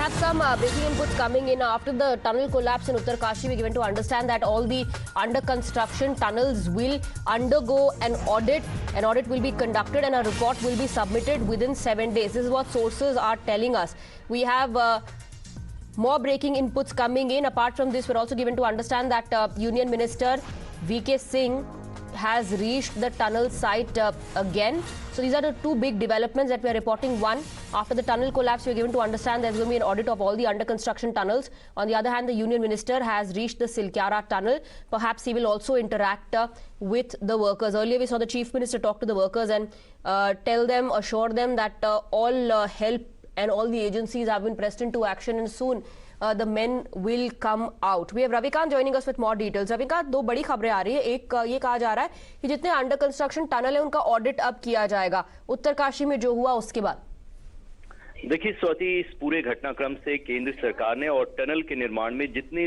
have some breaking inputs coming in after the tunnel collapse in Uttarkashi. We're given to understand that all the under construction tunnels will undergo an audit. An audit will be conducted and a report will be submitted within 7 days. This is what sources are telling us. We have more breaking inputs coming in. Apart from this, we're also given to understand that Union Minister V.K. Singh has reached the tunnel site again. So these are the two big developments that we are reporting. One, after the tunnel collapse, we are given to understand there's going to be an audit of all the under construction tunnels. On the other hand, the Union Minister has reached the Silkyara tunnel. Perhaps he will also interact with the workers. Earlier, we saw the Chief Minister talk to the workers and assure them that all help and all the agencies have been pressed into action, and soon the men will come out. We have Ravikant joining us with more details. Ravikant, दो बड़ी खबरें आ रही है. एक ये कहा जा रहा है कि जितने अंडर कंस्ट्रक्शन टनल है उनका ऑडिट अब किया जाएगा उत्तरकाशी में जो हुआ उसके बाद. देखिए स्वाति, इस पूरे घटनाक्रम से केंद्र सरकार ने और टनल के निर्माण में जितनी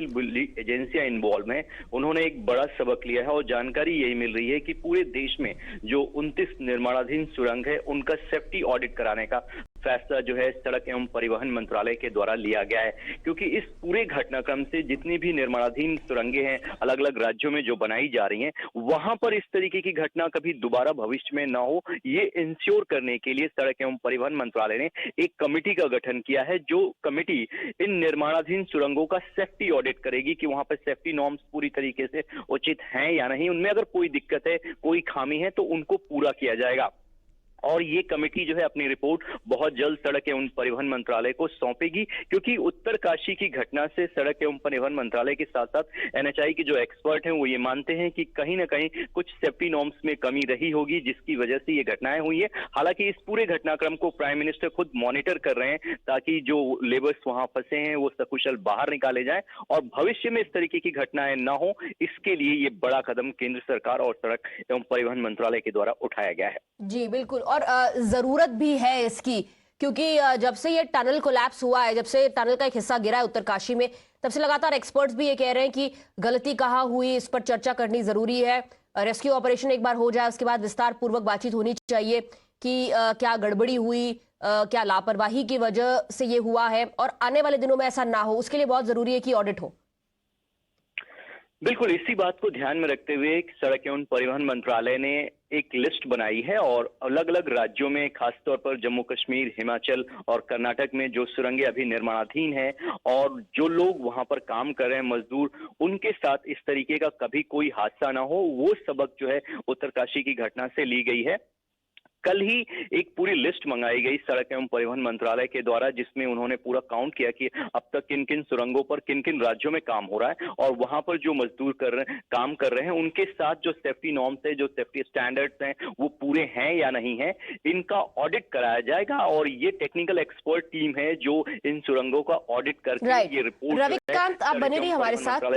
एजेंसियां इन्वॉल्व हैं उन्होंने एक बड़ा सबक लिया है और जानकारी यही मिल रही है कि पूरे देश में जो 29 निर्माणाधीन सुरंग है उनका सेफ्टी ऑडिट कराने का फैसला जो है सड़क एवं परिवहन मंत्रालय के द्वारा लिया गया है, क्योंकि इस पूरे घटनाक्रम से जितनी भी निर्माणाधीन सुरंगें हैं अलग अलग राज्यों में जो बनाई जा रही हैं वहां पर इस तरीके की घटना कभी दोबारा भविष्य में ना हो, ये इंश्योर करने के लिए सड़क एवं परिवहन मंत्रालय ने एक कमेटी का गठन किया है. जो कमेटी इन निर्माणाधीन सुरंगों का सेफ्टी ऑडिट करेगी कि वहां पर सेफ्टी नॉर्म्स पूरी तरीके से उचित हैं या नहीं, उनमें अगर कोई दिक्कत है, कोई खामी है तो उनको पूरा किया जाएगा. और ये कमेटी जो है अपनी रिपोर्ट बहुत जल्द सड़क एवं परिवहन मंत्रालय को सौंपेगी, क्योंकि उत्तरकाशी की घटना से सड़क एवं परिवहन मंत्रालय के साथ साथ एनएचआई के जो एक्सपर्ट हैं वो ये मानते हैं कि कहीं ना कहीं कुछ सेफ्टी नॉर्म्स में कमी रही होगी जिसकी वजह से ये घटनाएं हुई है. हालांकि इस पूरे घटनाक्रम को प्राइम मिनिस्टर खुद मॉनिटर कर रहे हैं ताकि जो लेबर्स वहां फंसे हैं वो सकुशल बाहर निकाले जाए और भविष्य में इस तरीके की घटनाएं ना हो, इसके लिए ये बड़ा कदम केंद्र सरकार और सड़क एवं परिवहन मंत्रालय के द्वारा उठाया गया है. जी बिल्कुल, और जरूरत भी है इसकी, क्योंकि जब से ये टनल कोलैप्स हुआ है, जब से टनल का एक हिस्सा गिरा है उत्तरकाशी में, तब से लगातार एक्सपर्ट्स भी ये कह रहे हैं कि गलती कहाँ हुई इस पर चर्चा करनी जरूरी है. रेस्क्यू ऑपरेशन एक बार हो जाए उसके बाद विस्तार पूर्वक बातचीत होनी चाहिए कि क्या गड़बड़ी हुई, क्या लापरवाही की वजह से ये हुआ है और आने वाले दिनों में ऐसा ना हो, उसके लिए बहुत जरूरी है कि ऑडिट हो. बिल्कुल, इसी बात को ध्यान में रखते हुए सड़क एवं परिवहन मंत्रालय ने एक लिस्ट बनाई है और अलग अलग राज्यों में, खासतौर पर जम्मू कश्मीर, हिमाचल और कर्नाटक में जो सुरंगें अभी निर्माणाधीन हैं और जो लोग वहां पर काम कर रहे हैं मजदूर, उनके साथ इस तरीके का कभी कोई हादसा ना हो, वो सबक जो है उत्तरकाशी की घटना से ली गई है. कल ही एक पूरी लिस्ट मंगाई गई सड़क एवं परिवहन मंत्रालय के द्वारा जिसमें उन्होंने पूरा काउंट किया कि अब तक किन किन सुरंगों पर किन किन राज्यों में काम हो रहा है और वहां पर जो मजदूर काम कर रहे हैं उनके साथ जो सेफ्टी नॉर्म्स है, जो सेफ्टी स्टैंडर्ड्स हैं वो पूरे हैं या नहीं है, इनका ऑडिट कराया जाएगा. और ये टेक्निकल एक्सपर्ट टीम है जो इन सुरंगों का ऑडिट करके ये रिपोर्ट रविकांत, आप बने रहिए हमारे साथ.